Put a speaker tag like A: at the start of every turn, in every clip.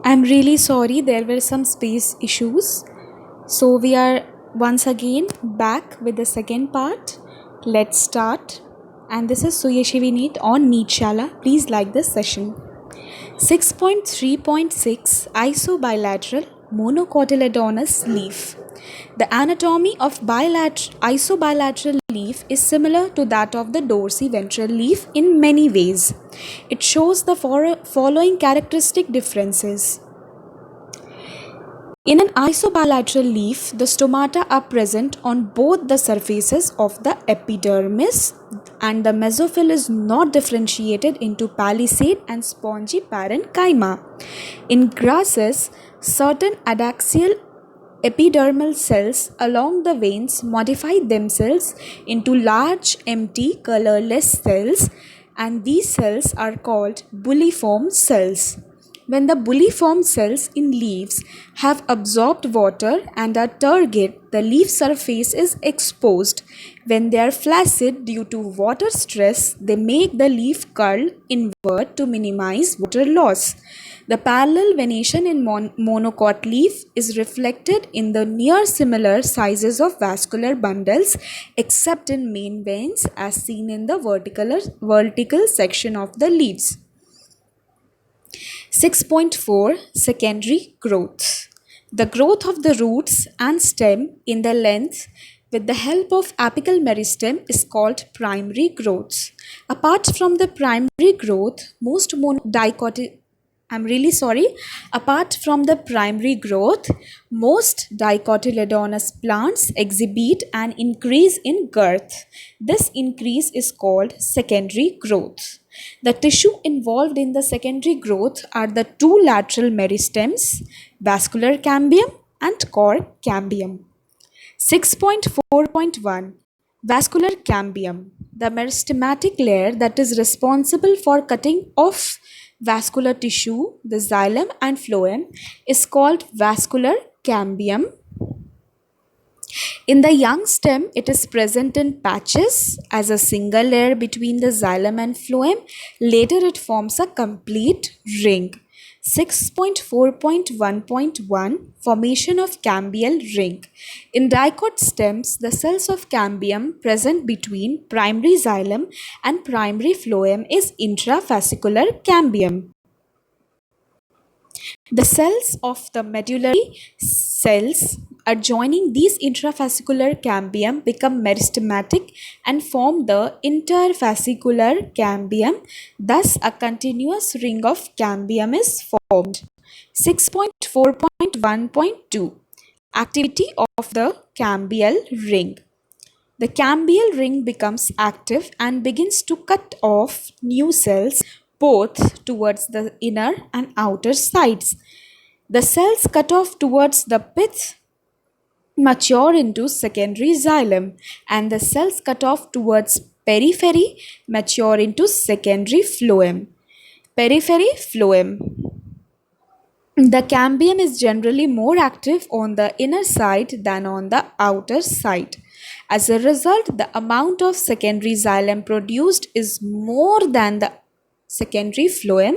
A: I'm really sorry, there were some space issues. So, we are once again back with the second part. Let's start. And this is Suyashivi Neet on Neetshala. Please like this session. 6.3.6 Isobilateral monocotyledonous leaf. The anatomy of isobilateral leaf is similar to that of the dorsiventral leaf in many ways. It shows the following characteristic differences. In an isobilateral leaf, the stomata are present on both the surfaces of the epidermis, and the mesophyll is not differentiated into palisade and spongy parenchyma. In grasses, certain adaxial epidermal cells along the veins modify themselves into large empty colorless cells, and these cells are called bulliform cells. When the bulliform cells in leaves have absorbed water and are turgid, the leaf surface is exposed. When they are flaccid due to water stress, they make the leaf curl inward to minimize water loss. The parallel venation in monocot leaf is reflected in the near similar sizes of vascular bundles except in main veins as seen in the vertical section of the leaves. 6.4 Secondary growth. The growth of the roots and stem in the length with the help of apical meristem is called primary growth. Apart from the primary growth, Apart from the primary growth, most dicotyledonous plants exhibit an increase in girth. This increase is called secondary growth. The tissue involved in the secondary growth are the two lateral meristems, vascular cambium and core cambium. 6.4.1 Vascular cambium. The meristematic layer that is responsible for cutting off vascular tissue, the xylem and phloem, is called vascular cambium. In the young stem, it is present in patches as a single layer between the xylem and phloem. Later, it forms a complete ring. 6.4.1.1 Formation of cambial ring. In dicot stems, the cells of cambium present between primary xylem and primary phloem is intrafascicular cambium. The cells of the medullary cells adjoining these intrafascicular cambium become meristematic and form the interfascicular cambium. Thus, a continuous ring of cambium is formed. 6.4.1.2 Activity of the cambial ring. The cambial ring becomes active and begins to cut off new cells both towards the inner and outer sides. The cells cut off towards the pith mature into secondary xylem, and the cells cut off towards periphery mature into secondary phloem. Periphery phloem. The cambium is generally more active on the inner side than on the outer side. As a result, the amount of secondary xylem produced is more than the secondary phloem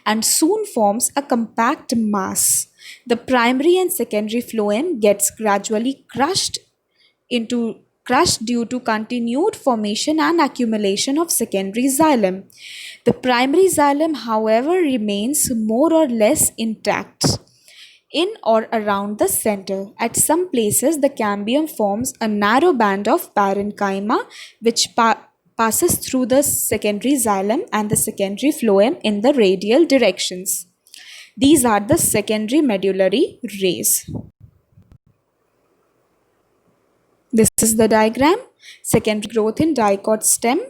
A: and soon forms a compact mass. The primary and secondary phloem gets gradually crushed due to continued formation and accumulation of secondary xylem. The primary xylem, however, remains more or less intact in or around the center. At some places, the cambium forms a narrow band of parenchyma which passes through the secondary xylem and the secondary phloem in the radial directions. These are the secondary medullary rays. This is the diagram. Secondary growth in dicot stem.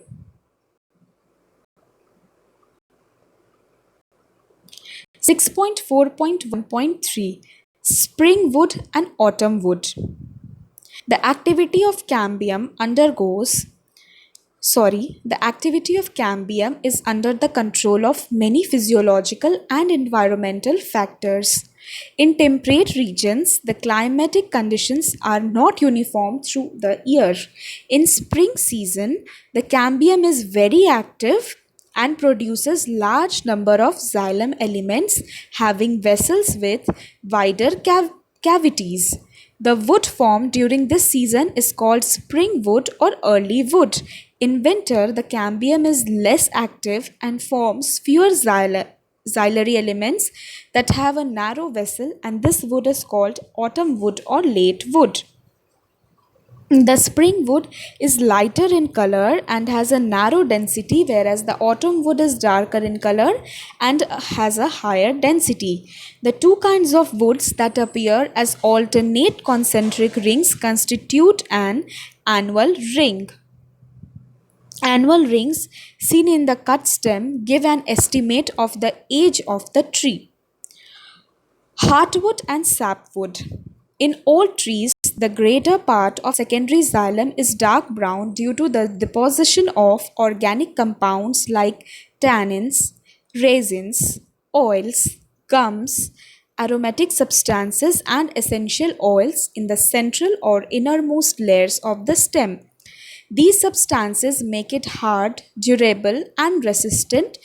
A: 6.4.1.3 Spring wood and autumn wood. The activity of cambium is under the control of many physiological and environmental factors. In temperate regions, the climatic conditions are not uniform through the year. In spring season, the cambium is very active and produces large number of xylem elements having vessels with wider cavities. The wood formed during this season is called spring wood or early wood. In winter, the cambium is less active and forms fewer xylem elements that have a narrow vessel, and this wood is called autumn wood or late wood. The spring wood is lighter in color and has a narrow density, whereas the autumn wood is darker in color and has a higher density. The two kinds of woods that appear as alternate concentric rings constitute an annual ring. Annual rings seen in the cut stem give an estimate of the age of the tree. Heartwood and sapwood. In old trees, the greater part of secondary xylem is dark brown due to the deposition of organic compounds like tannins, resins, oils, gums, aromatic substances, and essential oils in the central or innermost layers of the stem. These substances make it hard, durable, and resistant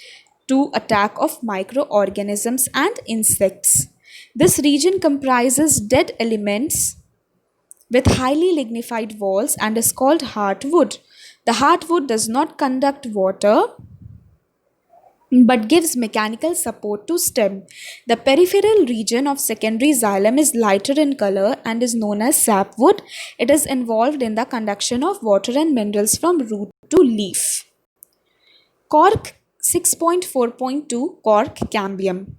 A: to attack of microorganisms and insects. This region comprises dead elements with highly lignified walls and is called heartwood. The heartwood does not conduct water but gives mechanical support to stem. The peripheral region of secondary xylem is lighter in color and is known as sapwood. It is involved in the conduction of water and minerals from root to leaf. Cork 6.4.2 Cork cambium.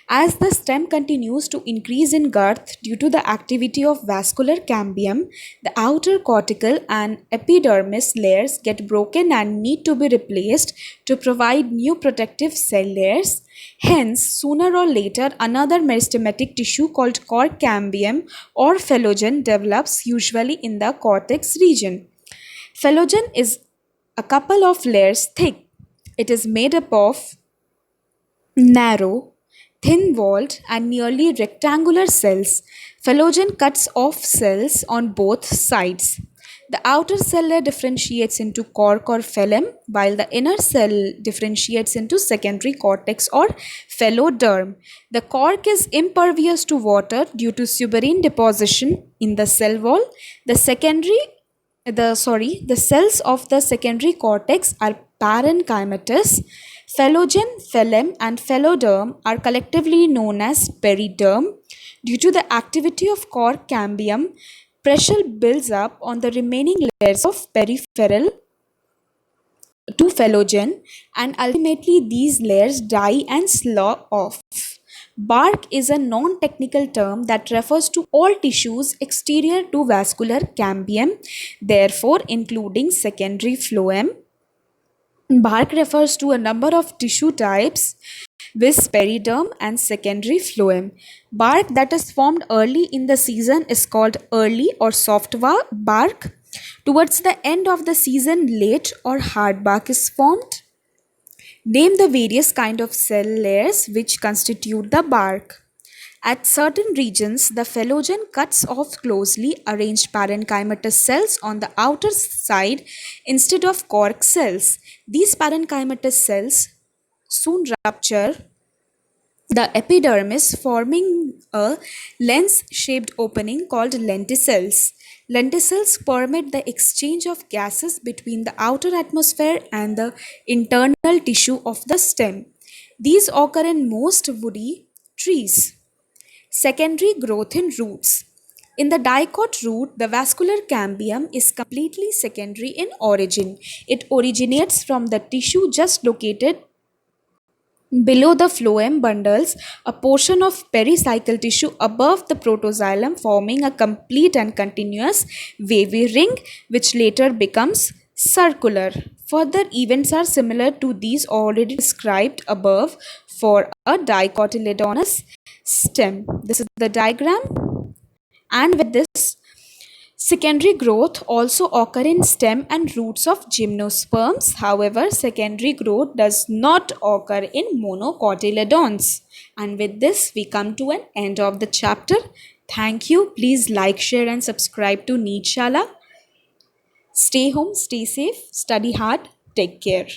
A: As the stem continues to increase in girth due to the activity of vascular cambium, the outer cortical and epidermis layers get broken and need to be replaced to provide new protective cell layers. Hence, sooner or later, another meristematic tissue called cork cambium or phellogen develops, usually in the cortex region. Phellogen is a couple of layers thick. It is made up of narrow, thin-walled and nearly rectangular cells. Phellogen cuts off cells on both sides. The outer cell layer differentiates into cork or phellem, while the inner cell differentiates into secondary cortex or phelloderm. The cork is impervious to water due to suberin deposition in the cell wall. The cells of the secondary cortex are parenchymatous. Phellogen, phellem, and phelloderm are collectively known as periderm. Due to the activity of cork cambium, pressure builds up on the remaining layers of peripheral to phellogen, and ultimately these layers die and slough off. Bark is a non-technical term that refers to all tissues exterior to vascular cambium, therefore including secondary phloem. Bark refers to a number of tissue types with periderm and secondary phloem. Bark that is formed early in the season is called early or soft bark. Towards the end of the season, late or hard bark is formed. Name the various kind of cell layers which constitute the bark. At certain regions, the phellogen cuts off closely arranged parenchymatous cells on the outer side instead of cork cells. These parenchymatous cells soon rupture the epidermis, forming a lens-shaped opening called lenticels. Lenticels permit the exchange of gases between the outer atmosphere and the internal tissue of the stem. These occur in most woody trees. Secondary growth in roots. In the dicot root, the vascular cambium is completely secondary in origin. It originates from the tissue just located below the phloem bundles, a portion of pericycle tissue above the protoxylem, forming a complete and continuous wavy ring which later becomes circular. Further events are similar to these already described above for a dicotyledonous stem. This is the diagram, and with this, secondary growth also occur in stem and roots of gymnosperms. However, secondary growth does not occur in monocotyledons. And with this, we come to an end of the chapter. Thank you. Please like, share and subscribe to NEET Shala. Stay home, stay safe, study hard, take care.